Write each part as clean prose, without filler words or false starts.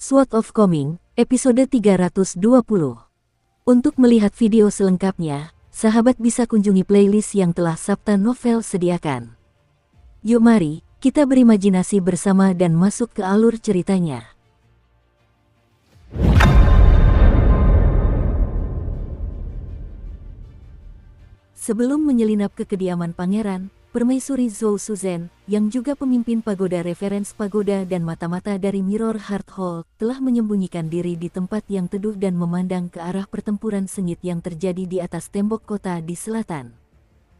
Sword of Coming, episode 320. Untuk melihat video selengkapnya, sahabat bisa kunjungi playlist yang telah Sabta Novel sediakan. Yuk mari, kita berimajinasi bersama dan masuk ke alur ceritanya. Sebelum menyelinap ke kediaman pangeran, Permaisuri Zhou Suzhen, yang juga pemimpin pagoda referens pagoda dan mata-mata dari Mirror Heart Hall, telah menyembunyikan diri di tempat yang teduh dan memandang ke arah pertempuran sengit yang terjadi di atas tembok kota di selatan.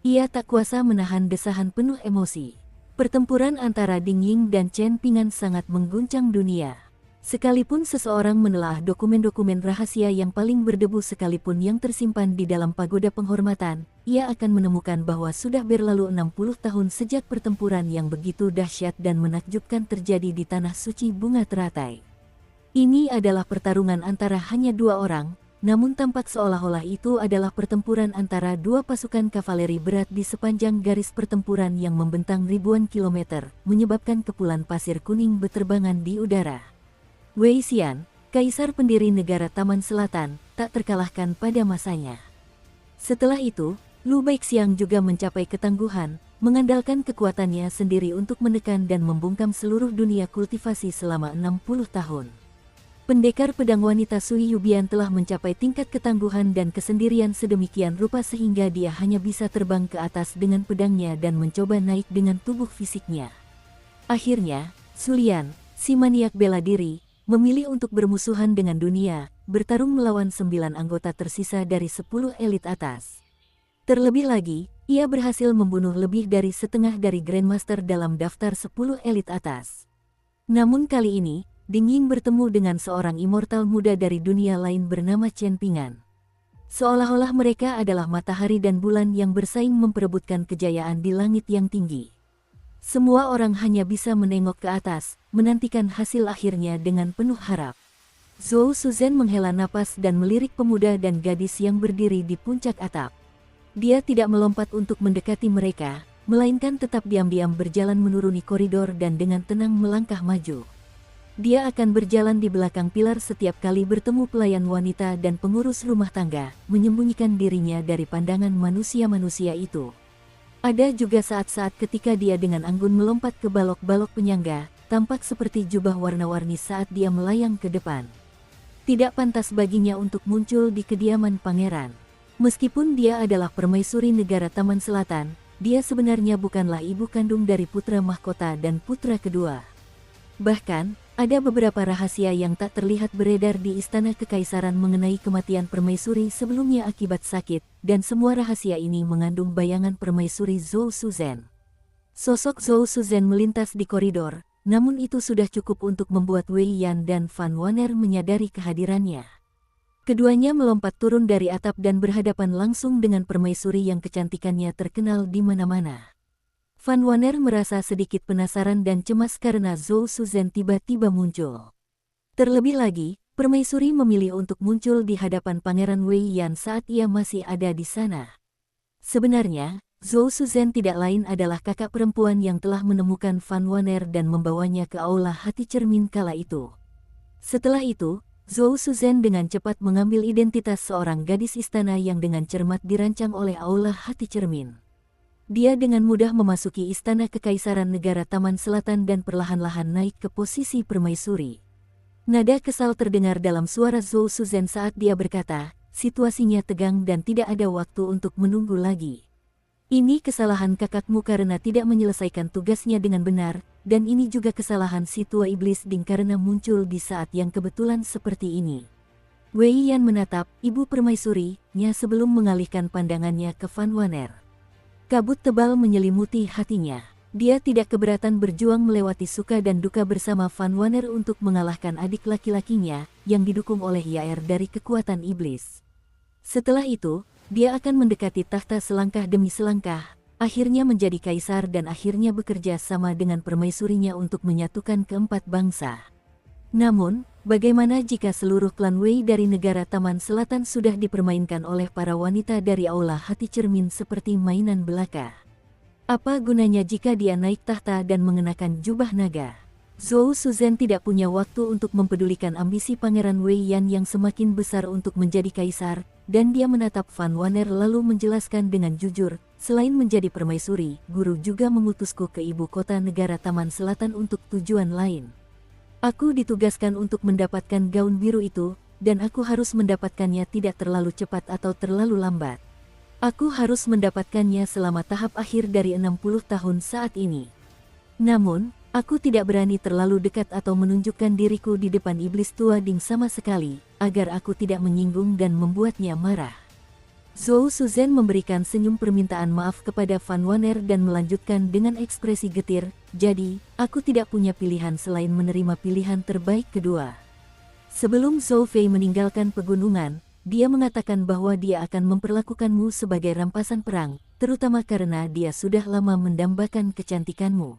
Ia tak kuasa menahan desahan penuh emosi. Pertempuran antara Ding Ying dan Chen Pingan sangat mengguncang dunia. Sekalipun seseorang menelaah dokumen-dokumen rahasia yang paling berdebu sekalipun yang tersimpan di dalam pagoda penghormatan, ia akan menemukan bahwa sudah berlalu 60 tahun sejak pertempuran yang begitu dahsyat dan menakjubkan terjadi di tanah suci bunga teratai. Ini adalah pertarungan antara hanya dua orang, namun tampak seolah-olah itu adalah pertempuran antara dua pasukan kavaleri berat di sepanjang garis pertempuran yang membentang ribuan kilometer, menyebabkan kepulan pasir kuning beterbangan di udara. Wei Xian, kaisar pendiri negara Taman Selatan, tak terkalahkan pada masanya. Setelah itu, Lu Baixiang juga mencapai ketangguhan, mengandalkan kekuatannya sendiri untuk menekan dan membungkam seluruh dunia kultivasi selama 60 tahun. Pendekar pedang wanita Sui Yubian telah mencapai tingkat ketangguhan dan kesendirian sedemikian rupa sehingga dia hanya bisa terbang ke atas dengan pedangnya dan mencoba naik dengan tubuh fisiknya. Akhirnya, Sulian, si maniak bela diri, memilih untuk bermusuhan dengan dunia, bertarung melawan 9 anggota tersisa dari 10 elit atas. Terlebih lagi, ia berhasil membunuh lebih dari setengah dari Grandmaster dalam daftar 10 elit atas. Namun kali ini, Ding Ying bertemu dengan seorang immortal muda dari dunia lain bernama Chen Pingan. Seolah-olah mereka adalah matahari dan bulan yang bersaing memperebutkan kejayaan di langit yang tinggi. Semua orang hanya bisa menengok ke atas, menantikan hasil akhirnya dengan penuh harap. Zhou Suzhen menghela napas dan melirik pemuda dan gadis yang berdiri di puncak atap. Dia tidak melompat untuk mendekati mereka, melainkan tetap diam-diam berjalan menuruni koridor dan dengan tenang melangkah maju. Dia akan berjalan di belakang pilar setiap kali bertemu pelayan wanita dan pengurus rumah tangga, menyembunyikan dirinya dari pandangan manusia-manusia itu. Ada juga saat-saat ketika dia dengan anggun melompat ke balok-balok penyangga, tampak seperti jubah warna-warni saat dia melayang ke depan. Tidak pantas baginya untuk muncul di kediaman pangeran. Meskipun dia adalah permaisuri negara Taman Selatan, dia sebenarnya bukanlah ibu kandung dari putra mahkota dan putra kedua. Bahkan, ada beberapa rahasia yang tak terlihat beredar di istana kekaisaran mengenai kematian permaisuri sebelumnya akibat sakit, dan semua rahasia ini mengandung bayangan permaisuri Zhou Suzhen. Sosok Zhou Suzhen melintas di koridor, namun itu sudah cukup untuk membuat Wei Yan dan Fan Waner menyadari kehadirannya. Keduanya melompat turun dari atap dan berhadapan langsung dengan permaisuri yang kecantikannya terkenal di mana-mana. Fan Waner merasa sedikit penasaran dan cemas karena Zhou Suzhen tiba-tiba muncul. Terlebih lagi, permaisuri memilih untuk muncul di hadapan Pangeran Wei Yan saat ia masih ada di sana. Sebenarnya, Zhou Suzhen tidak lain adalah kakak perempuan yang telah menemukan Fan Waner dan membawanya ke aula hati cermin kala itu. Setelah itu, Zhou Suzhen dengan cepat mengambil identitas seorang gadis istana yang dengan cermat dirancang oleh aula hati cermin. Dia dengan mudah memasuki istana kekaisaran negara Taman Selatan dan perlahan-lahan naik ke posisi permaisuri. Nada kesal terdengar dalam suara Zhou Suzhen saat dia berkata, situasinya tegang dan tidak ada waktu untuk menunggu lagi. Ini kesalahan kakakmu karena tidak menyelesaikan tugasnya dengan benar, dan ini juga kesalahan si tua iblis Ding karena muncul di saat yang kebetulan seperti ini. Wei Yan menatap ibu permaisuri-nya sebelum mengalihkan pandangannya ke Fan Waner. Kabut tebal menyelimuti hatinya. Dia tidak keberatan berjuang melewati suka dan duka bersama Fan Waner untuk mengalahkan adik laki-lakinya, yang didukung oleh Yaer dari kekuatan iblis. Setelah itu, dia akan mendekati tahta selangkah demi selangkah, akhirnya menjadi kaisar dan akhirnya bekerja sama dengan permaisurinya untuk menyatukan keempat bangsa. Namun, bagaimana jika seluruh klan Wei dari negara Taman Selatan sudah dipermainkan oleh para wanita dari aula hati cermin seperti mainan belaka? Apa gunanya jika dia naik tahta dan mengenakan jubah naga? Zhou Suzhen tidak punya waktu untuk mempedulikan ambisi Pangeran Wei Yan yang semakin besar untuk menjadi kaisar, dan dia menatap Van Wanner lalu menjelaskan dengan jujur, selain menjadi permaisuri, guru juga mengutusku ke ibu kota negara Taman Selatan untuk tujuan lain. Aku ditugaskan untuk mendapatkan gaun biru itu, dan aku harus mendapatkannya tidak terlalu cepat atau terlalu lambat. Aku harus mendapatkannya selama tahap akhir dari 60 tahun saat ini. Namun, aku tidak berani terlalu dekat atau menunjukkan diriku di depan iblis tua Ding sama sekali, agar aku tidak menyinggung dan membuatnya marah. Zhou Suzhen memberikan senyum permintaan maaf kepada Van Wanner dan melanjutkan dengan ekspresi getir, jadi, aku tidak punya pilihan selain menerima pilihan terbaik kedua. Sebelum Zhou Fei meninggalkan pegunungan, dia mengatakan bahwa dia akan memperlakukanmu sebagai rampasan perang, terutama karena dia sudah lama mendambakan kecantikanmu.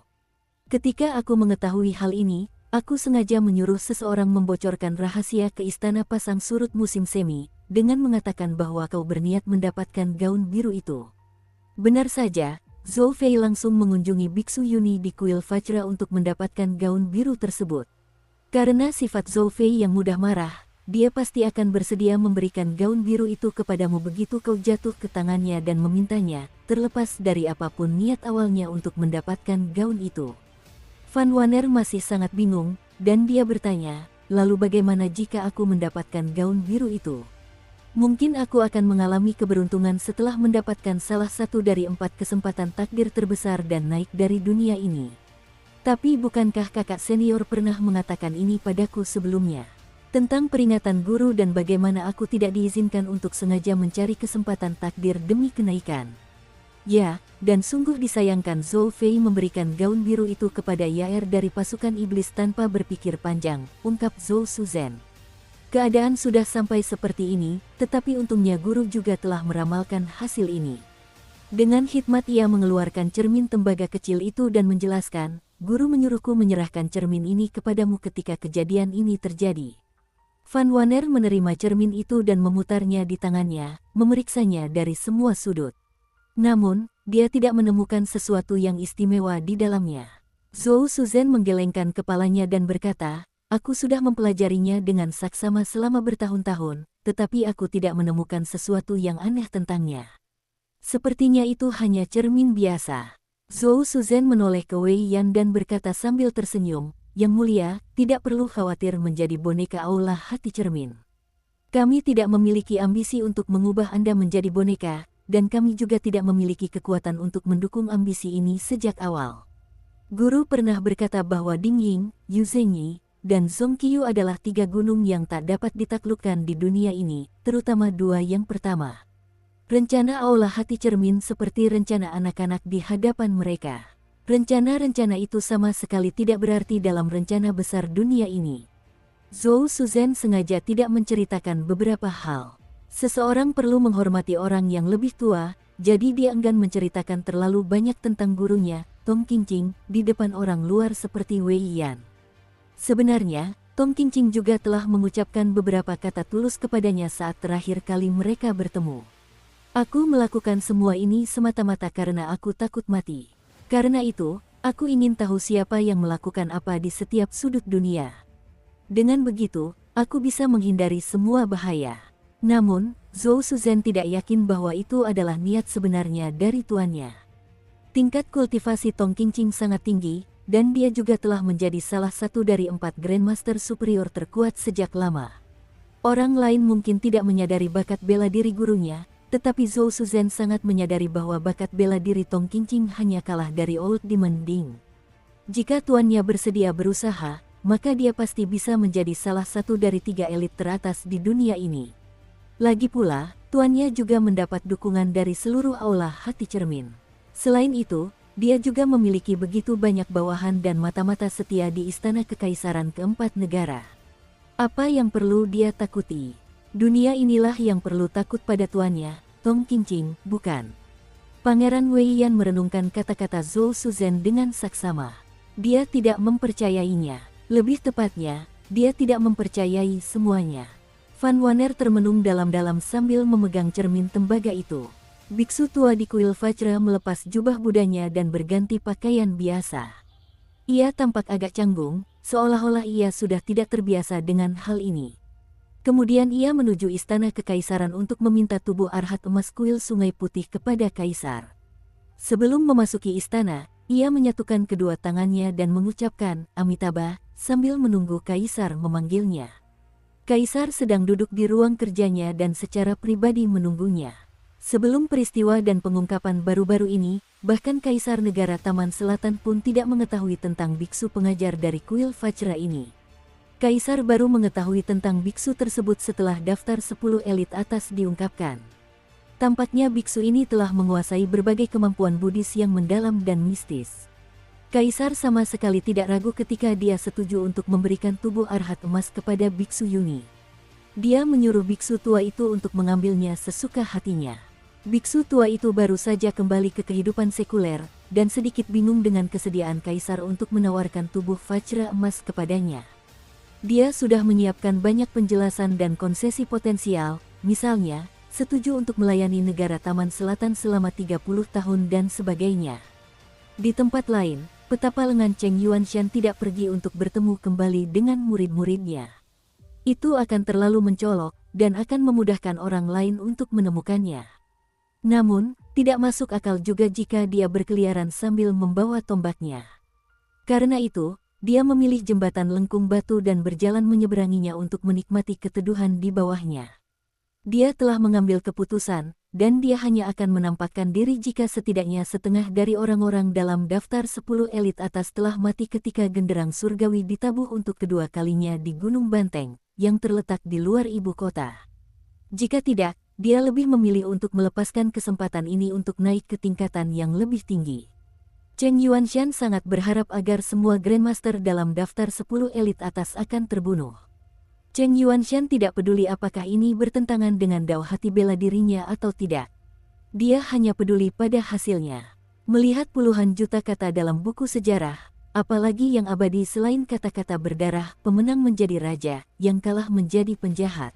Ketika aku mengetahui hal ini, aku sengaja menyuruh seseorang membocorkan rahasia ke istana pasang surut musim semi, dengan mengatakan bahwa kau berniat mendapatkan gaun biru itu. Benar saja, Zhou Fei langsung mengunjungi Biksu Yuni di kuil Vajra untuk mendapatkan gaun biru tersebut. Karena sifat Zhou Fei yang mudah marah, dia pasti akan bersedia memberikan gaun biru itu kepadamu begitu kau jatuh ke tangannya dan memintanya, terlepas dari apapun niat awalnya untuk mendapatkan gaun itu. Van Wanner masih sangat bingung, dan dia bertanya, lalu bagaimana jika aku mendapatkan gaun biru itu? Mungkin aku akan mengalami keberuntungan setelah mendapatkan salah satu dari 4 kesempatan takdir terbesar dan naik dari dunia ini. Tapi bukankah kakak senior pernah mengatakan ini padaku sebelumnya? Tentang peringatan guru dan bagaimana aku tidak diizinkan untuk sengaja mencari kesempatan takdir demi kenaikan. Ya, dan sungguh disayangkan Zhou Fei memberikan gaun biru itu kepada Yaer dari pasukan iblis tanpa berpikir panjang, ungkap Zhou Suzhen. Keadaan sudah sampai seperti ini, tetapi untungnya guru juga telah meramalkan hasil ini. Dengan hikmat ia mengeluarkan cermin tembaga kecil itu dan menjelaskan, guru menyuruhku menyerahkan cermin ini kepadamu ketika kejadian ini terjadi. Van Wanner menerima cermin itu dan memutarnya di tangannya, memeriksanya dari semua sudut. Namun, dia tidak menemukan sesuatu yang istimewa di dalamnya. Zhou Suzhen menggelengkan kepalanya dan berkata, aku sudah mempelajarinya dengan saksama selama bertahun-tahun, tetapi aku tidak menemukan sesuatu yang aneh tentangnya. Sepertinya itu hanya cermin biasa. Zhou Suzhen menoleh ke Wei Yan dan berkata sambil tersenyum, Yang mulia, tidak perlu khawatir menjadi boneka aula hati cermin. Kami tidak memiliki ambisi untuk mengubah Anda menjadi boneka, dan kami juga tidak memiliki kekuatan untuk mendukung ambisi ini sejak awal. Guru pernah berkata bahwa Ding Ying, Yu Zhenyi, dan Zhong Qiyu adalah 3 gunung yang tak dapat ditaklukkan di dunia ini, terutama 2 yang pertama. Rencana aula hati cermin seperti rencana anak-anak di hadapan mereka. Rencana-rencana itu sama sekali tidak berarti dalam rencana besar dunia ini. Zhou Suzhen sengaja tidak menceritakan beberapa hal. Seseorang perlu menghormati orang yang lebih tua, jadi dia enggan menceritakan terlalu banyak tentang gurunya, Tong Qingqing, di depan orang luar seperti Wei Yan. Sebenarnya, Tong Qingqing juga telah mengucapkan beberapa kata tulus kepadanya saat terakhir kali mereka bertemu. Aku melakukan semua ini semata-mata karena aku takut mati. Karena itu, aku ingin tahu siapa yang melakukan apa di setiap sudut dunia. Dengan begitu, aku bisa menghindari semua bahaya. Namun, Zhou Suzhen tidak yakin bahwa itu adalah niat sebenarnya dari tuannya. Tingkat kultivasi Tong Qingqing sangat tinggi, dan dia juga telah menjadi salah satu dari 4 Grandmaster Superior terkuat sejak lama. Orang lain mungkin tidak menyadari bakat bela diri gurunya, tetapi Zhou Suzhen sangat menyadari bahwa bakat bela diri Tong Qingqing hanya kalah dari Old Demon Ding. Jika tuannya bersedia berusaha, maka dia pasti bisa menjadi salah satu dari 3 elit teratas di dunia ini. Lagi pula, tuannya juga mendapat dukungan dari seluruh aula hati cermin. Selain itu, dia juga memiliki begitu banyak bawahan dan mata-mata setia di istana kekaisaran keempat negara. Apa yang perlu dia takuti? Dunia inilah yang perlu takut pada tuannya, Tong Qingqing, bukan. Pangeran Wei Yan merenungkan kata-kata Zhou Suzhen dengan saksama. Dia tidak mempercayainya. Lebih tepatnya, dia tidak mempercayai semuanya. Van Wanner termenung dalam-dalam sambil memegang cermin tembaga itu. Biksu tua di kuil Vajra melepas jubah budanya dan berganti pakaian biasa. Ia tampak agak canggung, seolah-olah ia sudah tidak terbiasa dengan hal ini. Kemudian ia menuju istana kekaisaran untuk meminta tubuh Arhat emas kuil Sungai Putih kepada kaisar. Sebelum memasuki istana, ia menyatukan kedua tangannya dan mengucapkan Amitabha sambil menunggu kaisar memanggilnya. Kaisar sedang duduk di ruang kerjanya dan secara pribadi menunggunya. Sebelum peristiwa dan pengungkapan baru-baru ini, bahkan Kaisar Negara Taman Selatan pun tidak mengetahui tentang biksu pengajar dari kuil Vajra ini. Kaisar baru mengetahui tentang biksu tersebut setelah daftar 10 elit atas diungkapkan. Tampaknya biksu ini telah menguasai berbagai kemampuan Buddhis yang mendalam dan mistis. Kaisar sama sekali tidak ragu ketika dia setuju untuk memberikan tubuh Arhat emas kepada biksu Yuni. Dia menyuruh biksu tua itu untuk mengambilnya sesuka hatinya. Biksu tua itu baru saja kembali ke kehidupan sekuler, dan sedikit bingung dengan kesediaan Kaisar untuk menawarkan tubuh Vajra emas kepadanya. Dia sudah menyiapkan banyak penjelasan dan konsesi potensial, misalnya, setuju untuk melayani negara Taman Selatan selama 30 tahun dan sebagainya. Di tempat lain, petapa lengan Cheng Yuanshan tidak pergi untuk bertemu kembali dengan murid-muridnya. Itu akan terlalu mencolok, dan akan memudahkan orang lain untuk menemukannya. Namun, tidak masuk akal juga jika dia berkeliaran sambil membawa tombaknya. Karena itu, dia memilih jembatan lengkung batu dan berjalan menyeberanginya untuk menikmati keteduhan di bawahnya. Dia telah mengambil keputusan, dan dia hanya akan menampakkan diri jika setidaknya setengah dari orang-orang dalam daftar 10 elit atas telah mati ketika genderang surgawi ditabuh untuk kedua kalinya di Gunung Banteng, yang terletak di luar ibu kota. Jika tidak, dia lebih memilih untuk melepaskan kesempatan ini untuk naik ke tingkatan yang lebih tinggi. Cheng Yuanshan sangat berharap agar semua Grandmaster dalam daftar 10 elit atas akan terbunuh. Cheng Yuanshan tidak peduli apakah ini bertentangan dengan dao hati bela dirinya atau tidak. Dia hanya peduli pada hasilnya. Melihat puluhan juta kata dalam buku sejarah, apalagi yang abadi selain kata-kata berdarah, pemenang menjadi raja, yang kalah menjadi penjahat.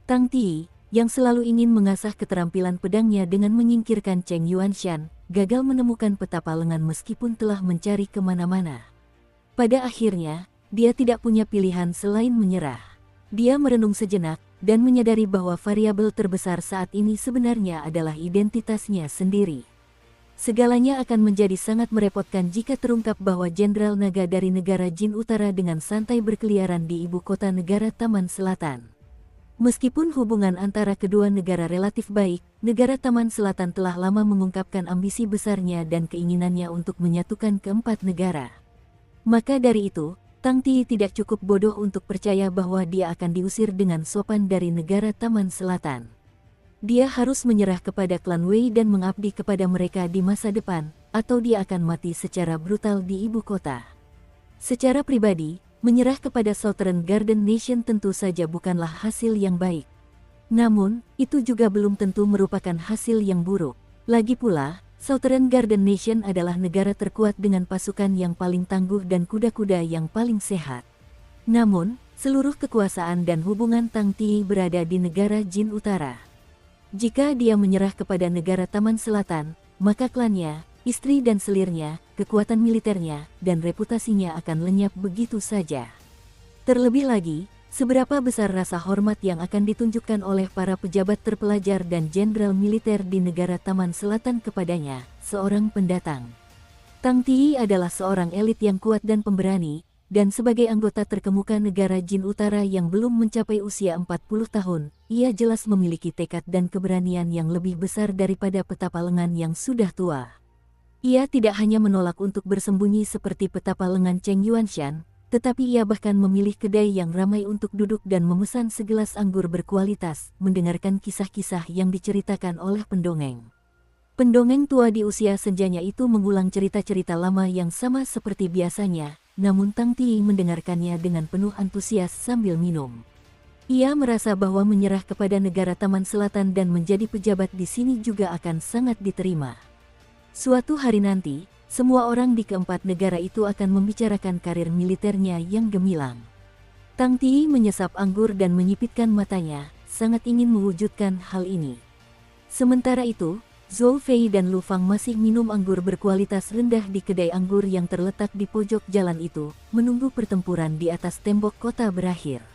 Tang Tii, yang selalu ingin mengasah keterampilan pedangnya dengan menyingkirkan Cheng Yuanshan, gagal menemukan petapa lengan meskipun telah mencari kemana-mana. Pada akhirnya, dia tidak punya pilihan selain menyerah. Dia merenung sejenak, dan menyadari bahwa variabel terbesar saat ini sebenarnya adalah identitasnya sendiri. Segalanya akan menjadi sangat merepotkan jika terungkap bahwa Jenderal Naga dari negara Jin Utara dengan santai berkeliaran di ibu kota negara Taman Selatan. Meskipun hubungan antara kedua negara relatif baik, negara Taman Selatan telah lama mengungkapkan ambisi besarnya dan keinginannya untuk menyatukan keempat negara. Maka dari itu, Tang Tii tidak cukup bodoh untuk percaya bahwa dia akan diusir dengan sopan dari negara Taman Selatan. Dia harus menyerah kepada klan Wei dan mengabdi kepada mereka di masa depan, atau dia akan mati secara brutal di ibu kota. Secara pribadi, menyerah kepada Southern Garden Nation tentu saja bukanlah hasil yang baik. Namun, itu juga belum tentu merupakan hasil yang buruk. Lagi pula, Southern Garden Nation adalah negara terkuat dengan pasukan yang paling tangguh dan kuda-kuda yang paling sehat. Namun, seluruh kekuasaan dan hubungan Tang Tii berada di negara Jin Utara. Jika dia menyerah kepada negara Taman Selatan, maka klannya, istri dan selirnya, kekuatan militernya, dan reputasinya akan lenyap begitu saja. Terlebih lagi, seberapa besar rasa hormat yang akan ditunjukkan oleh para pejabat terpelajar dan jenderal militer di negara Taman Selatan kepadanya, seorang pendatang. Tang Tii adalah seorang elit yang kuat dan pemberani, dan sebagai anggota terkemuka negara Jin Utara yang belum mencapai usia 40 tahun, ia jelas memiliki tekad dan keberanian yang lebih besar daripada petapa lengan yang sudah tua. Ia tidak hanya menolak untuk bersembunyi seperti petapa lengan Cheng Yuanshan, tetapi ia bahkan memilih kedai yang ramai untuk duduk dan memesan segelas anggur berkualitas, mendengarkan kisah-kisah yang diceritakan oleh pendongeng. Pendongeng tua di usia senjanya itu mengulang cerita-cerita lama yang sama seperti biasanya, namun Tang Tii mendengarkannya dengan penuh antusias sambil minum. Ia merasa bahwa menyerah kepada negara Taman Selatan dan menjadi pejabat di sini juga akan sangat diterima. Suatu hari nanti, semua orang di keempat negara itu akan membicarakan karir militernya yang gemilang. Tang Tii menyesap anggur dan menyipitkan matanya, sangat ingin mewujudkan hal ini. Sementara itu, Zhou Fei dan Lu Fang masih minum anggur berkualitas rendah di kedai anggur yang terletak di pojok jalan itu, menunggu pertempuran di atas tembok kota berakhir.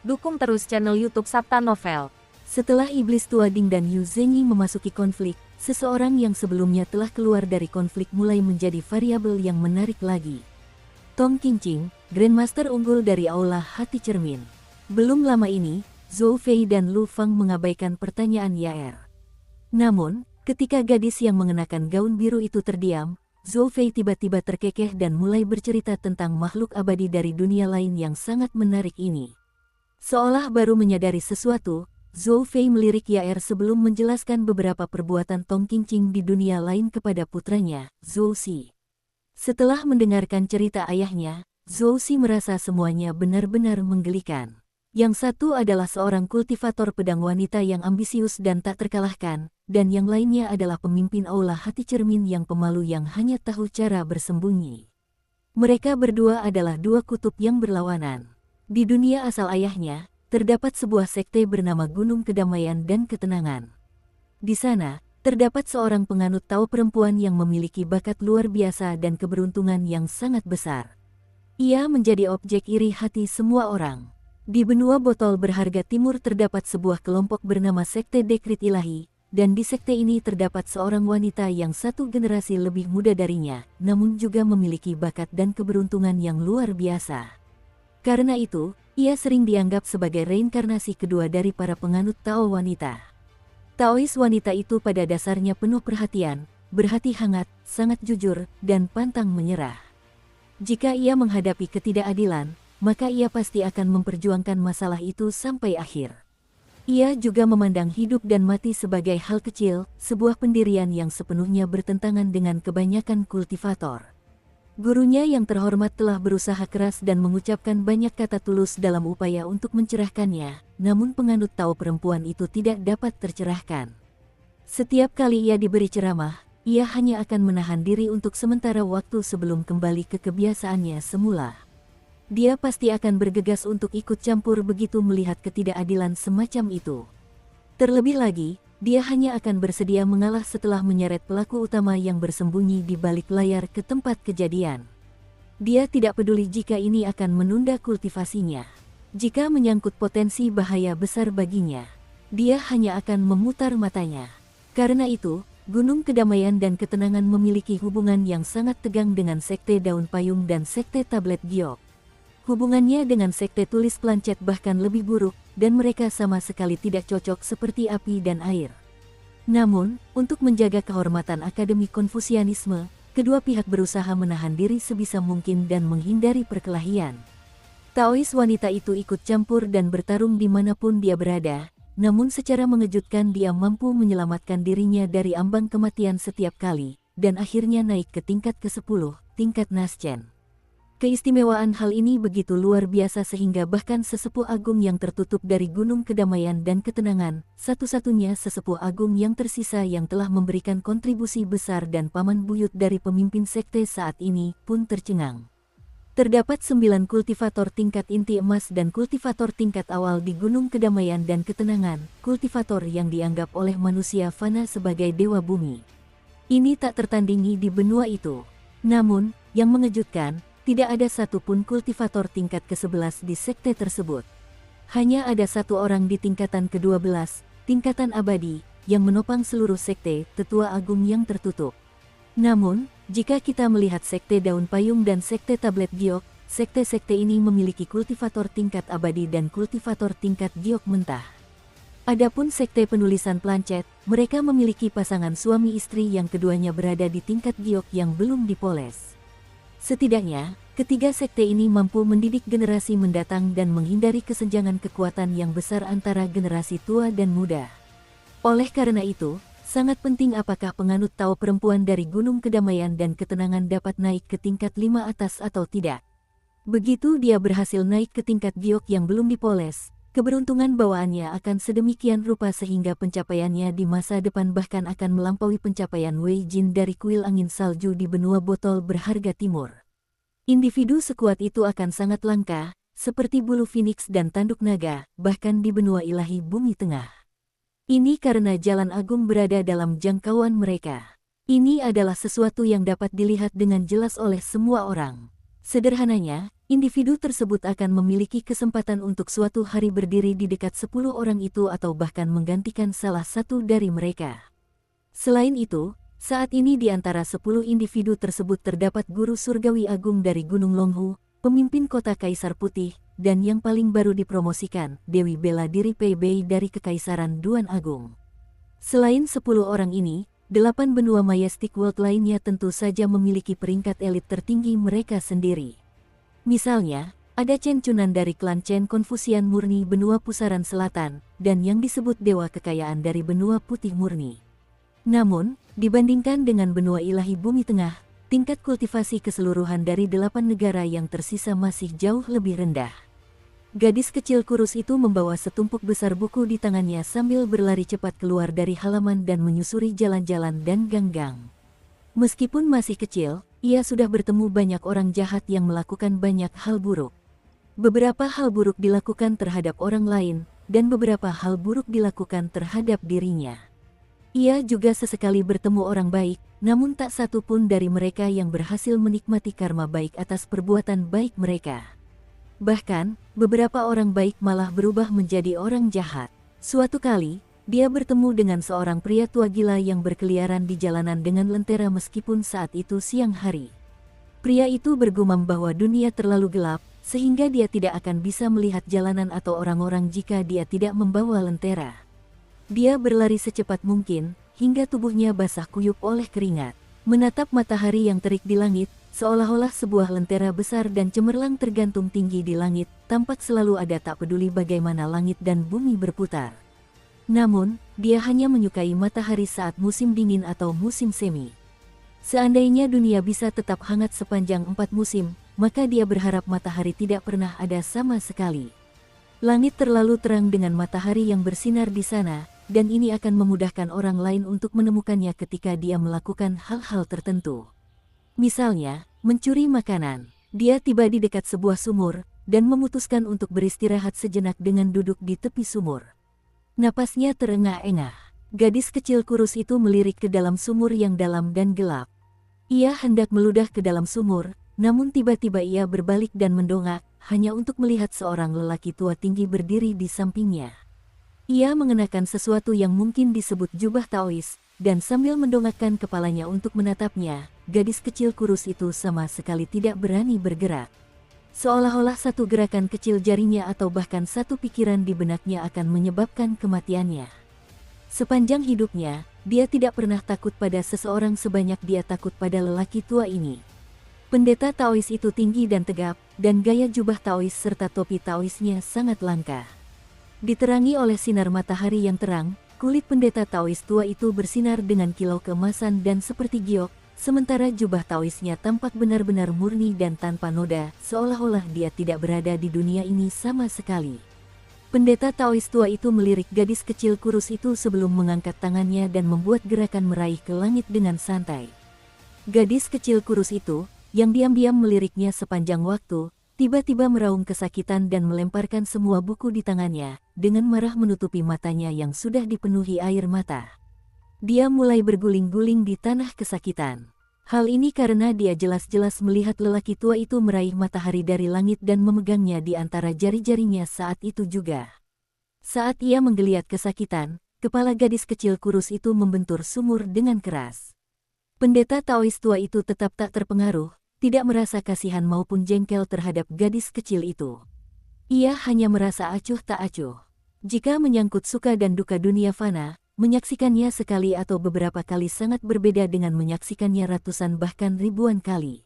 Dukung terus channel YouTube Sabta Novel. Setelah Iblis Tua Ding dan Yu Zhenyi memasuki konflik, seseorang yang sebelumnya telah keluar dari konflik mulai menjadi variabel yang menarik lagi. Tong Qingqing, Grandmaster unggul dari Aula Hati Cermin. Belum lama ini, Zhou Fei dan Lu Fang mengabaikan pertanyaan Yaer. Namun, ketika gadis yang mengenakan gaun biru itu terdiam, Zhou Fei tiba-tiba terkekeh dan mulai bercerita tentang makhluk abadi dari dunia lain yang sangat menarik ini. Seolah baru menyadari sesuatu, Zhou Fei melirik Yaer sebelum menjelaskan beberapa perbuatan Tong Qingqing di dunia lain kepada putranya, Zhou Si. Setelah mendengarkan cerita ayahnya, Zhou Si merasa semuanya benar-benar menggelikan. Yang satu adalah seorang kultivator pedang wanita yang ambisius dan tak terkalahkan, dan yang lainnya adalah pemimpin Aula Hati Cermin yang pemalu yang hanya tahu cara bersembunyi. Mereka berdua adalah dua kutub yang berlawanan. Di dunia asal ayahnya, terdapat sebuah sekte bernama Gunung Kedamaian dan Ketenangan. Di sana, terdapat seorang penganut Tao perempuan yang memiliki bakat luar biasa dan keberuntungan yang sangat besar. Ia menjadi objek iri hati semua orang. Di benua botol berharga timur terdapat sebuah kelompok bernama Sekte Dekrit Ilahi, dan di sekte ini terdapat seorang wanita yang satu generasi lebih muda darinya, namun juga memiliki bakat dan keberuntungan yang luar biasa. Karena itu, ia sering dianggap sebagai reinkarnasi kedua dari para penganut Tao wanita. Taois wanita itu pada dasarnya penuh perhatian, berhati hangat, sangat jujur, dan pantang menyerah. Jika ia menghadapi ketidakadilan, maka ia pasti akan memperjuangkan masalah itu sampai akhir. Ia juga memandang hidup dan mati sebagai hal kecil, sebuah pendirian yang sepenuhnya bertentangan dengan kebanyakan kultivator. Gurunya yang terhormat telah berusaha keras dan mengucapkan banyak kata tulus dalam upaya untuk mencerahkannya, namun penganut Tao perempuan itu tidak dapat tercerahkan. Setiap kali ia diberi ceramah, ia hanya akan menahan diri untuk sementara waktu sebelum kembali ke kebiasaannya semula. Dia pasti akan bergegas untuk ikut campur begitu melihat ketidakadilan semacam itu. Terlebih lagi, dia hanya akan bersedia mengalah setelah menyeret pelaku utama yang bersembunyi di balik layar ke tempat kejadian. Dia tidak peduli jika ini akan menunda kultivasinya. Jika menyangkut potensi bahaya besar baginya, dia hanya akan memutar matanya. Karena itu, Gunung Kedamaian dan Ketenangan memiliki hubungan yang sangat tegang dengan Sekte Daun Payung dan Sekte Tablet Giok. Hubungannya dengan Sekte Tulis Plancet bahkan lebih buruk, dan mereka sama sekali tidak cocok seperti api dan air. Namun, untuk menjaga kehormatan Akademi Konfusianisme, kedua pihak berusaha menahan diri sebisa mungkin dan menghindari perkelahian. Taois wanita itu ikut campur dan bertarung dimanapun dia berada, namun secara mengejutkan dia mampu menyelamatkan dirinya dari ambang kematian setiap kali, dan akhirnya naik ke tingkat ke-10, tingkat Naschen. Keistimewaan hal ini begitu luar biasa sehingga bahkan sesepuh agung yang tertutup dari Gunung Kedamaian dan Ketenangan, satu-satunya sesepuh agung yang tersisa yang telah memberikan kontribusi besar dan paman buyut dari pemimpin sekte saat ini, pun tercengang. Terdapat 9 kultivator tingkat inti emas dan kultivator tingkat awal di Gunung Kedamaian dan Ketenangan, kultivator yang dianggap oleh manusia fana sebagai dewa bumi. Ini tak tertandingi di benua itu. Namun, yang mengejutkan, tidak ada satupun kultivator tingkat ke-11 di sekte tersebut. Hanya ada satu orang di tingkatan ke-12, tingkatan abadi, yang menopang seluruh sekte, tetua agung yang tertutup. Namun, jika kita melihat Sekte Daun Payung dan Sekte Tablet Giok, sekte-sekte ini memiliki kultivator tingkat abadi dan kultivator tingkat giok mentah. Adapun Sekte Penulisan Plancet, mereka memiliki pasangan suami istri yang keduanya berada di tingkat giok yang belum dipoles. Setidaknya, ketiga sekte ini mampu mendidik generasi mendatang dan menghindari kesenjangan kekuatan yang besar antara generasi tua dan muda. Oleh karena itu, sangat penting apakah penganut Tao perempuan dari Gunung Kedamaian dan Ketenangan dapat naik ke tingkat 5 atas atau tidak. Begitu dia berhasil naik ke tingkat giok yang belum dipoles, keberuntungan bawaannya akan sedemikian rupa sehingga pencapaiannya di masa depan bahkan akan melampaui pencapaian Wei Jin dari kuil angin salju di benua botol berharga timur. Individu sekuat itu akan sangat langka, seperti bulu phoenix dan tanduk naga, bahkan di benua ilahi bumi tengah. Ini karena Jalan Agung berada dalam jangkauan mereka. Ini adalah sesuatu yang dapat dilihat dengan jelas oleh semua orang. Sederhananya, individu tersebut akan memiliki kesempatan untuk suatu hari berdiri di dekat 10 orang itu atau bahkan menggantikan salah satu dari mereka. Selain itu, saat ini di antara 10 individu tersebut terdapat Guru Surgawi Agung dari Gunung Longhu, pemimpin kota Kaisar Putih, dan yang paling baru dipromosikan, Dewi Bela Diri PB dari Kekaisaran Duan Agung. Selain 10 orang ini, 8 benua Majestic World lainnya tentu saja memiliki peringkat elit tertinggi mereka sendiri. Misalnya, ada Chen Chunan dari klan Chen Konfusian Murni benua Pusaran Selatan, dan yang disebut Dewa Kekayaan dari benua Putih Murni. Namun, dibandingkan dengan benua ilahi Bumi Tengah, tingkat kultivasi keseluruhan dari 8 negara yang tersisa masih jauh lebih rendah. Gadis kecil kurus itu membawa setumpuk besar buku di tangannya sambil berlari cepat keluar dari halaman dan menyusuri jalan-jalan dan gang-gang. Meskipun masih kecil, ia sudah bertemu banyak orang jahat yang melakukan banyak hal buruk. Beberapa hal buruk dilakukan terhadap orang lain, dan beberapa hal buruk dilakukan terhadap dirinya. Ia juga sesekali bertemu orang baik, namun tak satu pun dari mereka yang berhasil menikmati karma baik atas perbuatan baik mereka. Bahkan, beberapa orang baik malah berubah menjadi orang jahat. Suatu kali, dia bertemu dengan seorang pria tua gila yang berkeliaran di jalanan dengan lentera meskipun saat itu siang hari. Pria itu bergumam bahwa dunia terlalu gelap, sehingga dia tidak akan bisa melihat jalanan atau orang-orang jika dia tidak membawa lentera. Dia berlari secepat mungkin, hingga tubuhnya basah kuyup oleh keringat. Menatap matahari yang terik di langit, seolah-olah sebuah lentera besar dan cemerlang tergantung tinggi di langit, tampak selalu ada tak peduli bagaimana langit dan bumi berputar. Namun, dia hanya menyukai matahari saat musim dingin atau musim semi. Seandainya dunia bisa tetap hangat sepanjang 4 musim, maka dia berharap matahari tidak pernah ada sama sekali. Langit terlalu terang dengan matahari yang bersinar di sana, dan ini akan memudahkan orang lain untuk menemukannya ketika dia melakukan hal-hal tertentu. Misalnya, mencuri makanan. Dia tiba di dekat sebuah sumur, dan memutuskan untuk beristirahat sejenak dengan duduk di tepi sumur. Napasnya terengah-engah. Gadis kecil kurus itu melirik ke dalam sumur yang dalam dan gelap. Ia hendak meludah ke dalam sumur, namun tiba-tiba ia berbalik dan mendongak, hanya untuk melihat seorang lelaki tua tinggi berdiri di sampingnya. Ia mengenakan sesuatu yang mungkin disebut jubah Taois, dan sambil mendongakkan kepalanya untuk menatapnya, gadis kecil kurus itu sama sekali tidak berani bergerak. Seolah-olah satu gerakan kecil jarinya atau bahkan satu pikiran di benaknya akan menyebabkan kematiannya. Sepanjang hidupnya, dia tidak pernah takut pada seseorang sebanyak dia takut pada lelaki tua ini. Pendeta Taois itu tinggi dan tegap, dan gaya jubah Taois serta topi Taoisnya sangat langka. Diterangi oleh sinar matahari yang terang, kulit pendeta Taois tua itu bersinar dengan kilau keemasan dan seperti giok, sementara jubah Taoisnya tampak benar-benar murni dan tanpa noda, seolah-olah dia tidak berada di dunia ini sama sekali. Pendeta Taois tua itu melirik gadis kecil kurus itu sebelum mengangkat tangannya dan membuat gerakan meraih ke langit dengan santai. Gadis kecil kurus itu, yang diam-diam meliriknya sepanjang waktu, tiba-tiba meraung kesakitan dan melemparkan semua buku di tangannya, dengan marah menutupi matanya yang sudah dipenuhi air mata. Dia mulai berguling-guling di tanah kesakitan. Hal ini karena dia jelas-jelas melihat lelaki tua itu meraih matahari dari langit dan memegangnya di antara jari-jarinya saat itu juga. Saat ia menggeliat kesakitan, kepala gadis kecil kurus itu membentur sumur dengan keras. Pendeta Taois tua itu tetap tak terpengaruh, tidak merasa kasihan maupun jengkel terhadap gadis kecil itu. Ia hanya merasa acuh tak acuh. Jika menyangkut suka dan duka dunia fana, menyaksikannya sekali atau beberapa kali sangat berbeda dengan menyaksikannya ratusan bahkan ribuan kali.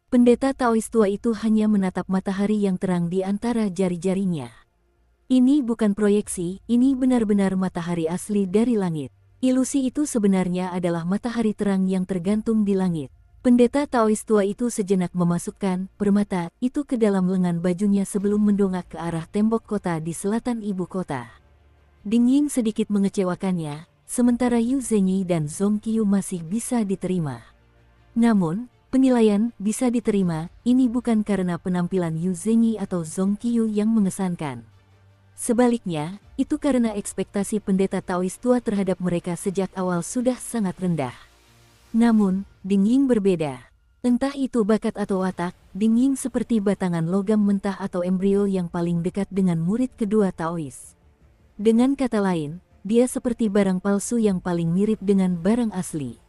Pendeta Taois tua itu hanya menatap matahari yang terang di antara jari-jarinya. Ini bukan proyeksi, ini benar-benar matahari asli dari langit. Ilusi itu sebenarnya adalah matahari terang yang tergantung di langit. Pendeta Taois tua itu sejenak memasukkan permata itu ke dalam lengan bajunya sebelum mendongak ke arah tembok kota di selatan ibu kota. Dingin sedikit mengecewakannya, sementara Yu Zhenyi dan Zhong Qiu masih bisa diterima. Namun, penilaian bisa diterima ini bukan karena penampilan Yu Zhenyi atau Zhong Qiu yang mengesankan. Sebaliknya, itu karena ekspektasi pendeta Taois tua terhadap mereka sejak awal sudah sangat rendah. Namun, Ding Ying berbeda. Entah itu bakat atau watak, Ding Ying seperti batangan logam mentah atau embrio yang paling dekat dengan murid kedua Taois. Dengan kata lain, dia seperti barang palsu yang paling mirip dengan barang asli.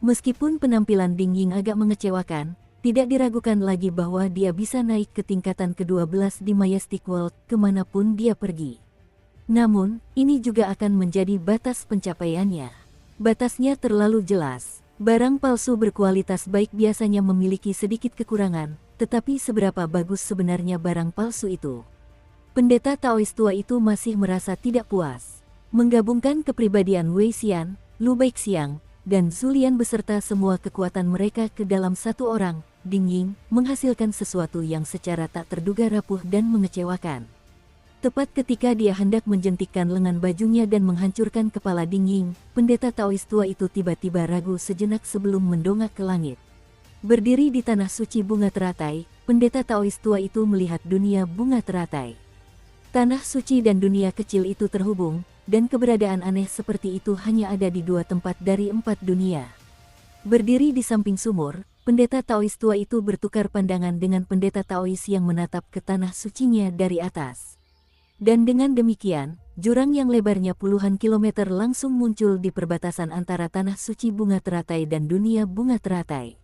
Meskipun penampilan Ding Ying agak mengecewakan, tidak diragukan lagi bahwa dia bisa naik ke tingkatan ke-12 di Majestic World kemanapun dia pergi. Namun, ini juga akan menjadi batas pencapaiannya. Batasnya terlalu jelas. Barang palsu berkualitas baik biasanya memiliki sedikit kekurangan, tetapi seberapa bagus sebenarnya barang palsu itu? Pendeta Taois tua itu masih merasa tidak puas. Menggabungkan kepribadian Wei Xian, Lu Baixiang, dan Zulian beserta semua kekuatan mereka ke dalam satu orang, Ding Ying, menghasilkan sesuatu yang secara tak terduga rapuh dan mengecewakan. Tepat ketika dia hendak menjentikkan lengan bajunya dan menghancurkan kepala Ding Ying, pendeta Taois tua itu tiba-tiba ragu sejenak sebelum mendongak ke langit. Berdiri di tanah suci bunga teratai, pendeta Taois tua itu melihat dunia bunga teratai. Tanah suci dan dunia kecil itu terhubung, dan keberadaan aneh seperti itu hanya ada di 2 tempat dari 4 dunia. Berdiri di samping sumur, pendeta Taois tua itu bertukar pandangan dengan pendeta Taois yang menatap ke tanah sucinya dari atas. Dan dengan demikian, jurang yang lebarnya puluhan kilometer langsung muncul di perbatasan antara tanah suci bunga teratai dan dunia bunga teratai.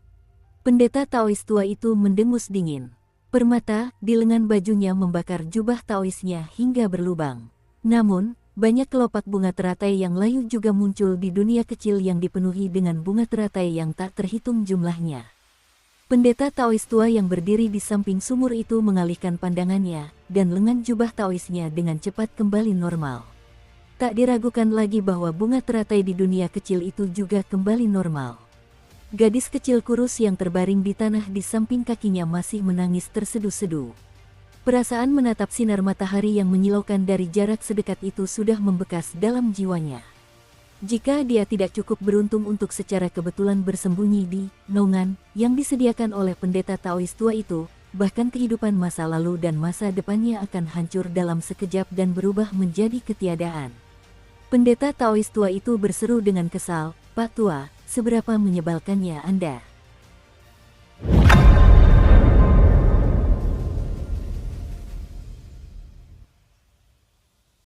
Pendeta Taois tua itu mendengus dingin. Permata di lengan bajunya membakar jubah Taoisnya hingga berlubang. Namun, banyak kelopak bunga teratai yang layu juga muncul di dunia kecil yang dipenuhi dengan bunga teratai yang tak terhitung jumlahnya. Pendeta Taois tua yang berdiri di samping sumur itu mengalihkan pandangannya, dan lengan jubah Taoisnya dengan cepat kembali normal. Tak diragukan lagi bahwa bunga teratai di dunia kecil itu juga kembali normal. Gadis kecil kurus yang terbaring di tanah di samping kakinya masih menangis terseduh-seduh. Perasaan menatap sinar matahari yang menyilaukan dari jarak sedekat itu sudah membekas dalam jiwanya. Jika dia tidak cukup beruntung untuk secara kebetulan bersembunyi di naungan yang disediakan oleh pendeta Taois tua itu, bahkan kehidupan masa lalu dan masa depannya akan hancur dalam sekejap dan berubah menjadi ketiadaan. Pendeta Taois tua itu berseru dengan kesal, "Pak Tua, seberapa menyebalkannya Anda?"